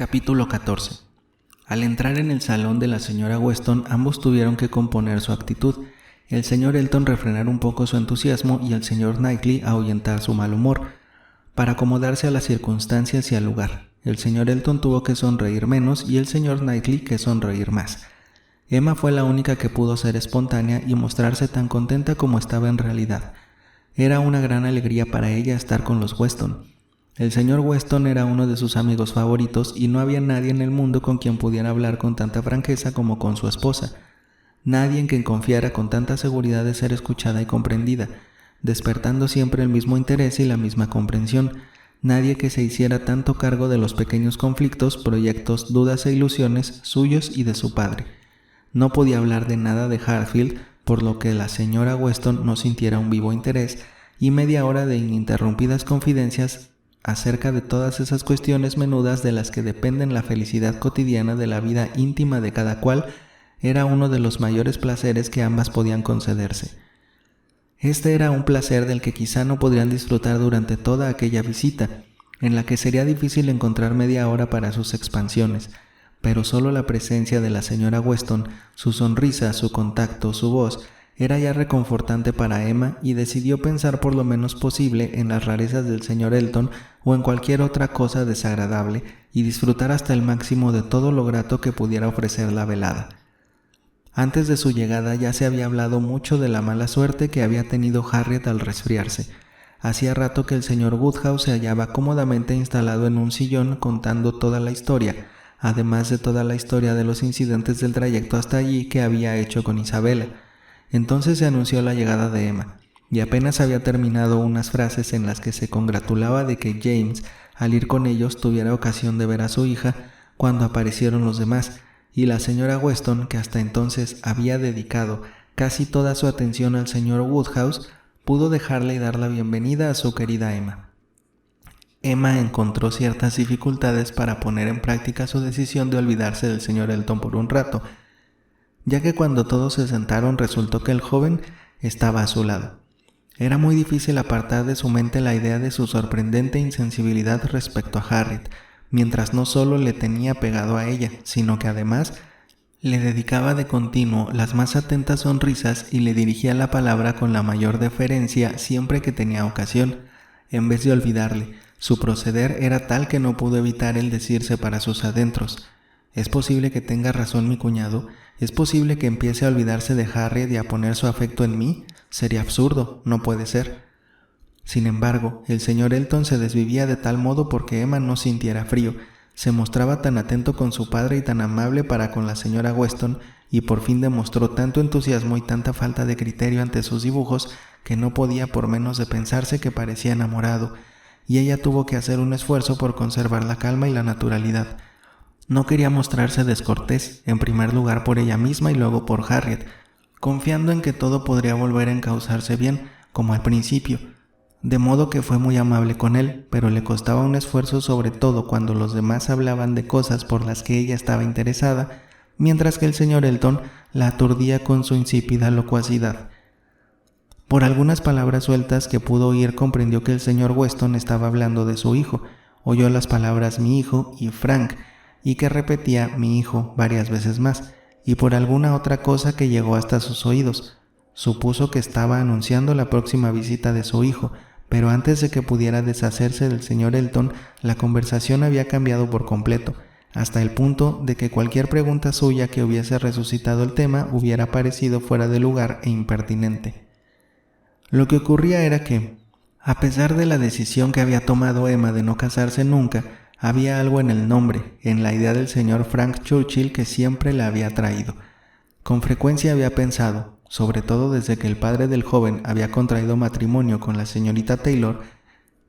Capítulo 14. Al entrar en el salón de la señora Weston, ambos tuvieron que componer su actitud. El señor Elton refrenar un poco su entusiasmo y el señor Knightley ahuyentar su mal humor, para acomodarse a las circunstancias y al lugar. El señor Elton tuvo que sonreír menos y el señor Knightley que sonreír más. Emma fue la única que pudo ser espontánea y mostrarse tan contenta como estaba en realidad. Era una gran alegría para ella estar con los Weston. El señor Weston era uno de sus amigos favoritos y no había nadie en el mundo con quien pudiera hablar con tanta franqueza como con su esposa. Nadie en quien confiara con tanta seguridad de ser escuchada y comprendida, despertando siempre el mismo interés y la misma comprensión. Nadie que se hiciera tanto cargo de los pequeños conflictos, proyectos, dudas e ilusiones suyos y de su padre. No podía hablar de nada de Hartfield, por lo que la señora Weston no sintiera un vivo interés, y media hora de ininterrumpidas confidencias acerca de todas esas cuestiones menudas de las que dependen la felicidad cotidiana de la vida íntima de cada cual era uno de los mayores placeres que ambas podían concederse. Este era un placer del que quizá no podrían disfrutar durante toda aquella visita, en la que sería difícil encontrar media hora para sus expansiones, pero solo la presencia de la señora Weston, su sonrisa, su contacto, su voz, era ya reconfortante para Emma y decidió pensar por lo menos posible en las rarezas del señor Elton o en cualquier otra cosa desagradable y disfrutar hasta el máximo de todo lo grato que pudiera ofrecer la velada. Antes de su llegada ya se había hablado mucho de la mala suerte que había tenido Harriet al resfriarse. Hacía rato que el señor Woodhouse se hallaba cómodamente instalado en un sillón contando toda la historia, además de toda la historia de los incidentes del trayecto hasta allí que había hecho con Isabela. Entonces se anunció la llegada de Emma, y apenas había terminado unas frases en las que se congratulaba de que James, al ir con ellos, tuviera ocasión de ver a su hija, cuando aparecieron los demás, y la señora Weston, que hasta entonces había dedicado casi toda su atención al señor Woodhouse, pudo dejarle y dar la bienvenida a su querida Emma. Emma encontró ciertas dificultades para poner en práctica su decisión de olvidarse del señor Elton por un rato, ya que cuando todos se sentaron resultó que el joven estaba a su lado. Era muy difícil apartar de su mente la idea de su sorprendente insensibilidad respecto a Harriet, mientras no solo le tenía pegado a ella, sino que además le dedicaba de continuo las más atentas sonrisas y le dirigía la palabra con la mayor deferencia siempre que tenía ocasión. En vez de olvidarle, su proceder era tal que no pudo evitar el decirse para sus adentros: «¿Es posible que tenga razón mi cuñado? ¿Es posible que empiece a olvidarse de Harriet y a poner su afecto en mí? Sería absurdo, no puede ser». Sin embargo, el señor Elton se desvivía de tal modo porque Emma no sintiera frío. Se mostraba tan atento con su padre y tan amable para con la señora Weston, y por fin demostró tanto entusiasmo y tanta falta de criterio ante sus dibujos que no podía por menos de pensarse que parecía enamorado, y ella tuvo que hacer un esfuerzo por conservar la calma y la naturalidad. No quería mostrarse descortés, en primer lugar por ella misma y luego por Harriet, confiando en que todo podría volver a encauzarse bien, como al principio, de modo que fue muy amable con él, pero le costaba un esfuerzo sobre todo cuando los demás hablaban de cosas por las que ella estaba interesada, mientras que el señor Elton la aturdía con su insípida locuacidad. Por algunas palabras sueltas que pudo oír comprendió que el señor Weston estaba hablando de su hijo, oyó las palabras «mi hijo» y «Frank», y que repetía «mi hijo» varias veces más, y por alguna otra cosa que llegó hasta sus oídos. Supuso que estaba anunciando la próxima visita de su hijo, pero antes de que pudiera deshacerse del señor Elton, la conversación había cambiado por completo, hasta el punto de que cualquier pregunta suya que hubiese resucitado el tema hubiera parecido fuera de lugar e impertinente. Lo que ocurría era que, a pesar de la decisión que había tomado Emma de no casarse nunca, había algo en el nombre, en la idea del señor Frank Churchill que siempre la había atraído. Con frecuencia había pensado, sobre todo desde que el padre del joven había contraído matrimonio con la señorita Taylor,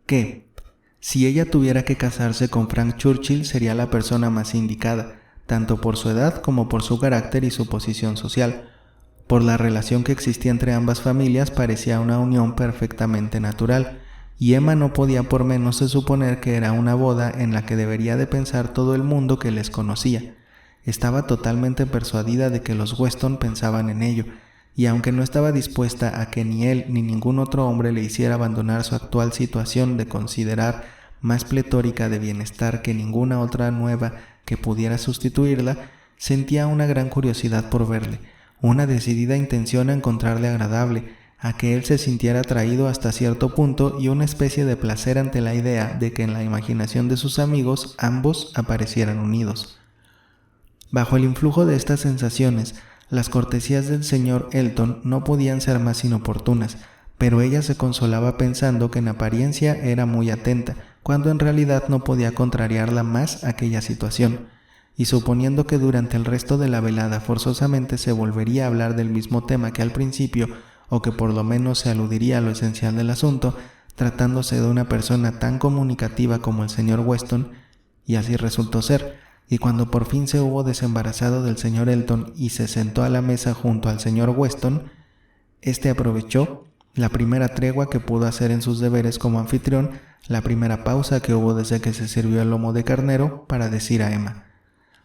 que, si ella tuviera que casarse con Frank Churchill, sería la persona más indicada, tanto por su edad como por su carácter y su posición social. Por la relación que existía entre ambas familias parecía una unión perfectamente natural, y Emma no podía por menos de suponer que era una boda en la que debería de pensar todo el mundo que les conocía. Estaba totalmente persuadida de que los Weston pensaban en ello, y aunque no estaba dispuesta a que ni él ni ningún otro hombre le hiciera abandonar su actual situación de considerar más pletórica de bienestar que ninguna otra nueva que pudiera sustituirla, sentía una gran curiosidad por verle, una decidida intención a encontrarle agradable, a que él se sintiera atraído hasta cierto punto y una especie de placer ante la idea de que en la imaginación de sus amigos ambos aparecieran unidos. Bajo el influjo de estas sensaciones, las cortesías del señor Elton no podían ser más inoportunas, pero ella se consolaba pensando que en apariencia era muy atenta, cuando en realidad no podía contrariarla más aquella situación, y suponiendo que durante el resto de la velada forzosamente se volvería a hablar del mismo tema que al principio, o que por lo menos se aludiría a lo esencial del asunto, tratándose de una persona tan comunicativa como el señor Weston, y así resultó ser, y cuando por fin se hubo desembarazado del señor Elton y se sentó a la mesa junto al señor Weston, este aprovechó la primera tregua que pudo hacer en sus deberes como anfitrión, la primera pausa que hubo desde que se sirvió el lomo de carnero, para decir a Emma: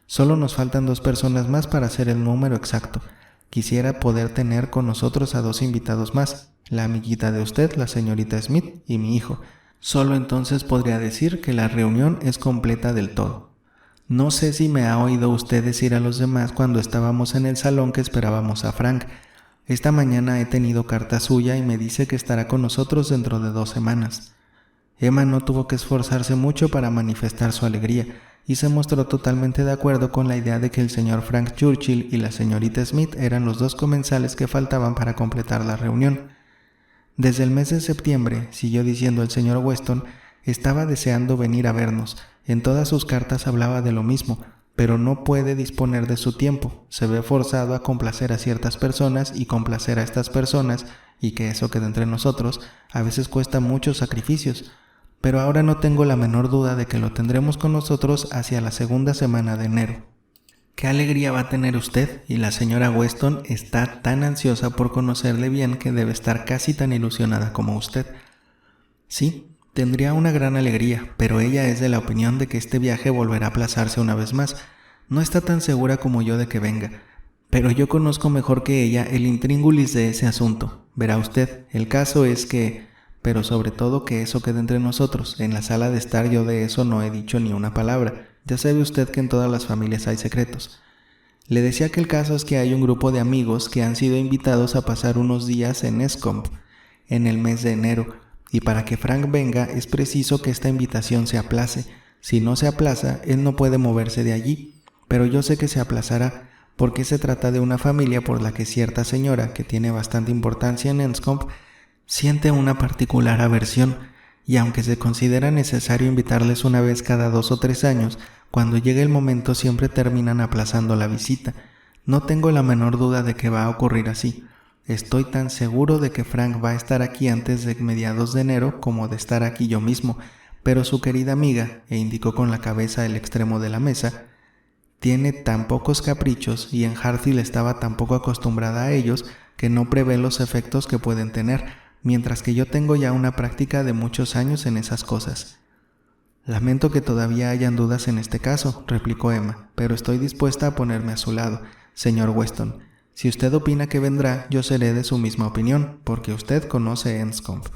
«Solo nos faltan 2 personas más para hacer el número exacto. Quisiera poder tener con nosotros a 2 invitados más, la amiguita de usted, la señorita Smith, y mi hijo. Solo entonces podría decir que la reunión es completa del todo. No sé si me ha oído usted decir a los demás cuando estábamos en el salón que esperábamos a Frank. Esta mañana he tenido carta suya y me dice que estará con nosotros dentro de 2 semanas». Emma no tuvo que esforzarse mucho para manifestar su alegría, y se mostró totalmente de acuerdo con la idea de que el señor Frank Churchill y la señorita Smith eran los 2 comensales que faltaban para completar la reunión. Desde el mes de septiembre, siguió diciendo el señor Weston, estaba deseando venir a vernos. En todas sus cartas hablaba de lo mismo, pero no puede disponer de su tiempo. Se ve forzado a complacer a ciertas personas y complacer a estas personas, y que eso quede entre nosotros, a veces cuesta muchos sacrificios. Pero ahora no tengo la menor duda de que lo tendremos con nosotros hacia la 2ª semana de enero. ¡Qué alegría va a tener usted! Y la señora Weston está tan ansiosa por conocerle bien que debe estar casi tan ilusionada como usted. Sí, tendría una gran alegría, pero ella es de la opinión de que este viaje volverá a aplazarse una vez más. No está tan segura como yo de que venga, pero yo conozco mejor que ella el intríngulis de ese asunto. Verá usted, el caso es que... Pero sobre todo que eso quede entre nosotros. En la sala de estar yo de eso no he dicho ni una palabra. Ya sabe usted que en todas las familias hay secretos. Le decía que el caso es que hay un grupo de amigos que han sido invitados a pasar unos días en Escombe en el mes de enero, y para que Frank venga es preciso que esta invitación se aplace. Si no se aplaza, él no puede moverse de allí, pero yo sé que se aplazará, porque se trata de una familia por la que cierta señora, que tiene bastante importancia en Enscombe, siente una particular aversión, y aunque se considera necesario invitarles una vez cada 2 o 3 años, cuando llegue el momento siempre terminan aplazando la visita. No tengo la menor duda de que va a ocurrir así. Estoy tan seguro de que Frank va a estar aquí antes de mediados de enero como de estar aquí yo mismo, pero su querida amiga, e indicó con la cabeza el extremo de la mesa, tiene tan pocos caprichos y en Harthill estaba tan poco acostumbrada a ellos que no prevé los efectos que pueden tener, mientras que yo tengo ya una práctica de muchos años en esas cosas. Lamento que todavía hayan dudas en este caso, replicó Emma, pero estoy dispuesta a ponerme a su lado, señor Weston. Si usted opina que vendrá, yo seré de su misma opinión, porque usted conoce Enscombe.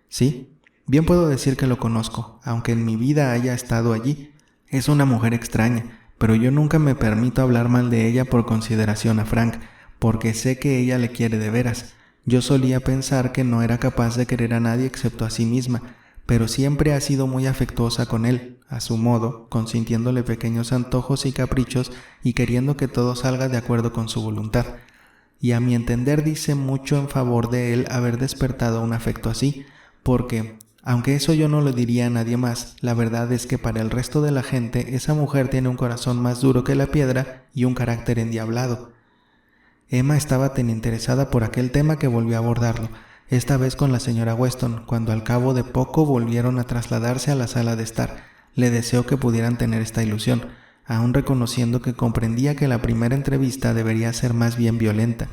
Sí, bien puedo decir que lo conozco, aunque en mi vida haya estado allí. Es una mujer extraña, pero yo nunca me permito hablar mal de ella por consideración a Frank, porque sé que ella le quiere de veras. Yo solía pensar que no era capaz de querer a nadie excepto a sí misma, pero siempre ha sido muy afectuosa con él, a su modo, consintiéndole pequeños antojos y caprichos y queriendo que todo salga de acuerdo con su voluntad. Y a mi entender dice mucho en favor de él haber despertado un afecto así, porque, aunque eso yo no lo diría a nadie más, la verdad es que para el resto de la gente esa mujer tiene un corazón más duro que la piedra y un carácter endiablado. Emma estaba tan interesada por aquel tema que volvió a abordarlo, esta vez con la señora Weston, cuando al cabo de poco volvieron a trasladarse a la sala de estar. Le deseó que pudieran tener esta ilusión, aún reconociendo que comprendía que la primera entrevista debería ser más bien violenta.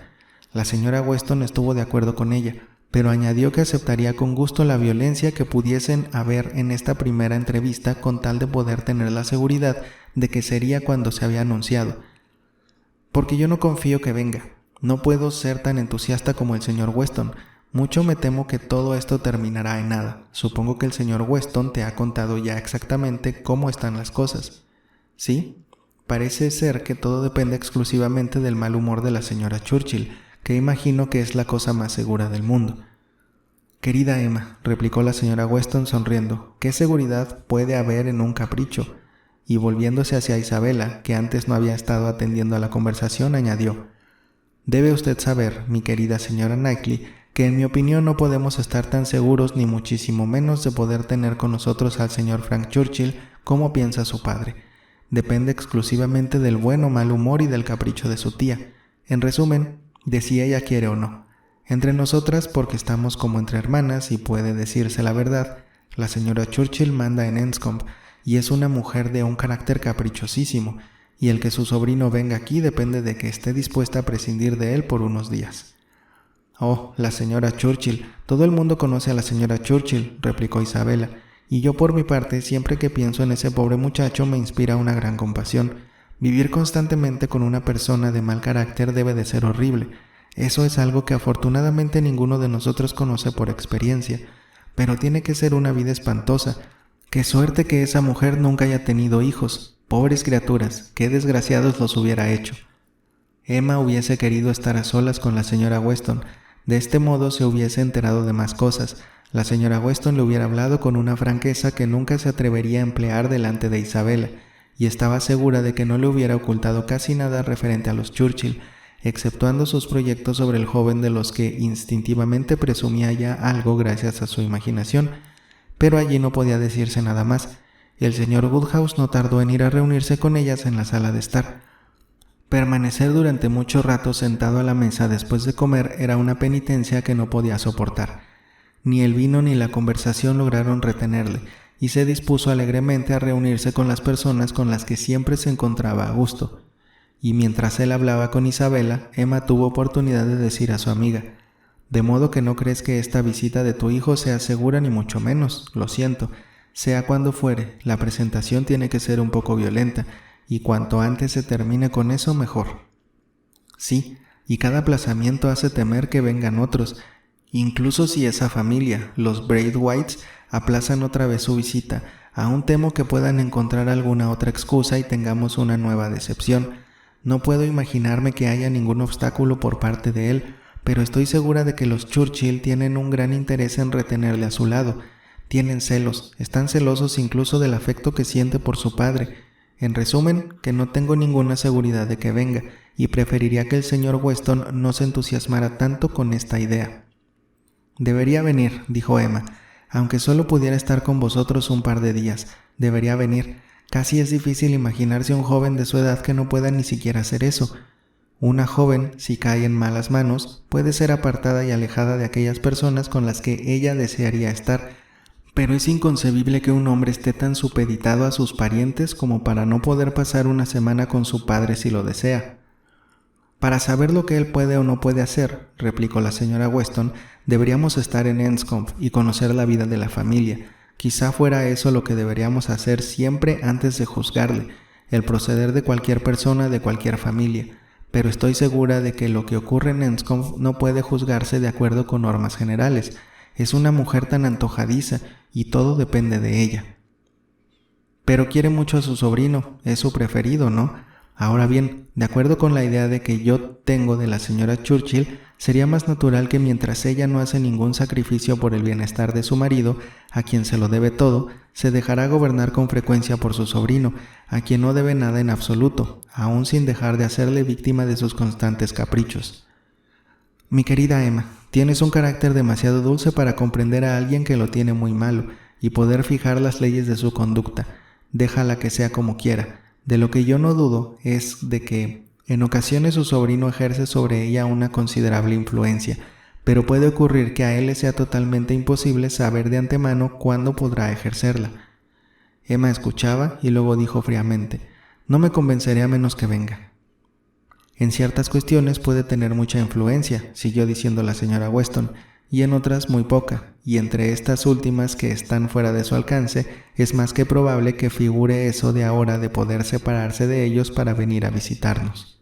La señora Weston estuvo de acuerdo con ella, pero añadió que aceptaría con gusto la violencia que pudiesen haber en esta primera entrevista con tal de poder tener la seguridad de que sería cuando se había anunciado. Porque yo no confío que venga. No puedo ser tan entusiasta como el señor Weston. Mucho me temo que todo esto terminará en nada. Supongo que el señor Weston te ha contado ya exactamente cómo están las cosas. ¿Sí? Parece ser que todo depende exclusivamente del mal humor de la señora Churchill, que imagino que es la cosa más segura del mundo. Querida Emma, replicó la señora Weston sonriendo, ¿qué seguridad puede haber en un capricho? Y volviéndose hacia Isabela, que antes no había estado atendiendo a la conversación, añadió, debe usted saber, mi querida señora Knightley, que en mi opinión no podemos estar tan seguros ni muchísimo menos de poder tener con nosotros al señor Frank Churchill como piensa su padre. Depende exclusivamente del buen o mal humor y del capricho de su tía. En resumen, de si ella quiere o no. Entre nosotras, porque estamos como entre hermanas y puede decirse la verdad, la señora Churchill manda en Enscombe y es una mujer de un carácter caprichosísimo, y el que su sobrino venga aquí depende de que esté dispuesta a prescindir de él por unos días. Oh, la señora Churchill, todo el mundo conoce a la señora Churchill, replicó Isabela, y yo por mi parte, siempre que pienso en ese pobre muchacho me inspira una gran compasión. Vivir constantemente con una persona de mal carácter debe de ser horrible. Eso es algo que afortunadamente ninguno de nosotros conoce por experiencia, pero tiene que ser una vida espantosa. Qué suerte que esa mujer nunca haya tenido hijos. Pobres criaturas, qué desgraciados los hubiera hecho. Emma hubiese querido estar a solas con la señora Weston. De este modo se hubiese enterado de más cosas. La señora Weston le hubiera hablado con una franqueza que nunca se atrevería a emplear delante de Isabela, y estaba segura de que no le hubiera ocultado casi nada referente a los Churchill, exceptuando sus proyectos sobre el joven de los que instintivamente presumía ya algo gracias a su imaginación, pero allí no podía decirse nada más. El señor Woodhouse no tardó en ir a reunirse con ellas en la sala de estar. Permanecer durante mucho rato sentado a la mesa después de comer era una penitencia que no podía soportar. Ni el vino ni la conversación lograron retenerle, y se dispuso alegremente a reunirse con las personas con las que siempre se encontraba a gusto. Y mientras él hablaba con Isabela, Emma tuvo oportunidad de decir a su amiga, «De modo que no crees que esta visita de tu hijo sea segura ni mucho menos, lo siento. Sea cuando fuere, la presentación tiene que ser un poco violenta, y cuanto antes se termine con eso, mejor». «Sí, y cada aplazamiento hace temer que vengan otros, incluso si esa familia, los Braithwaites, aplazan otra vez su visita. Aún temo que puedan encontrar alguna otra excusa y tengamos una nueva decepción. No puedo imaginarme que haya ningún obstáculo por parte de él, pero estoy segura de que los Churchill tienen un gran interés en retenerle a su lado. Tienen celos, están celosos incluso del afecto que siente por su padre. En resumen, que no tengo ninguna seguridad de que venga, y preferiría que el señor Weston no se entusiasmara tanto con esta idea». «Debería venir», dijo Emma, «aunque solo pudiera estar con vosotros un par de días. Debería venir. Casi es difícil imaginarse un joven de su edad que no pueda ni siquiera hacer eso. Una joven, si cae en malas manos, puede ser apartada y alejada de aquellas personas con las que ella desearía estar, pero es inconcebible que un hombre esté tan supeditado a sus parientes como para no poder pasar una semana con su padre si lo desea». «Para saber lo que él puede o no puede hacer», replicó la señora Weston, «deberíamos estar en Enscombe y conocer la vida de la familia. Quizá fuera eso lo que deberíamos hacer siempre antes de juzgarle, el proceder de cualquier persona de cualquier familia. Pero estoy segura de que lo que ocurre en Enscombe no puede juzgarse de acuerdo con normas generales. Es una mujer tan antojadiza y todo depende de ella». «Pero quiere mucho a su sobrino, es su preferido, ¿no? Ahora bien, de acuerdo con la idea de que yo tengo de la señora Churchill, sería más natural que mientras ella no hace ningún sacrificio por el bienestar de su marido, a quien se lo debe todo, se dejará gobernar con frecuencia por su sobrino, a quien no debe nada en absoluto, aún sin dejar de hacerle víctima de sus constantes caprichos». «Mi querida Emma, tienes un carácter demasiado dulce para comprender a alguien que lo tiene muy malo y poder fijar las leyes de su conducta. Déjala que sea como quiera. De lo que yo no dudo es de que en ocasiones su sobrino ejerce sobre ella una considerable influencia, pero puede ocurrir que a él le sea totalmente imposible saber de antemano cuándo podrá ejercerla». Emma escuchaba y luego dijo fríamente, «No me convenceré a menos que venga». «En ciertas cuestiones puede tener mucha influencia», siguió diciendo la señora Weston, «y en otras muy poca, y entre estas últimas que están fuera de su alcance, es más que probable que figure eso de ahora de poder separarse de ellos para venir a visitarnos».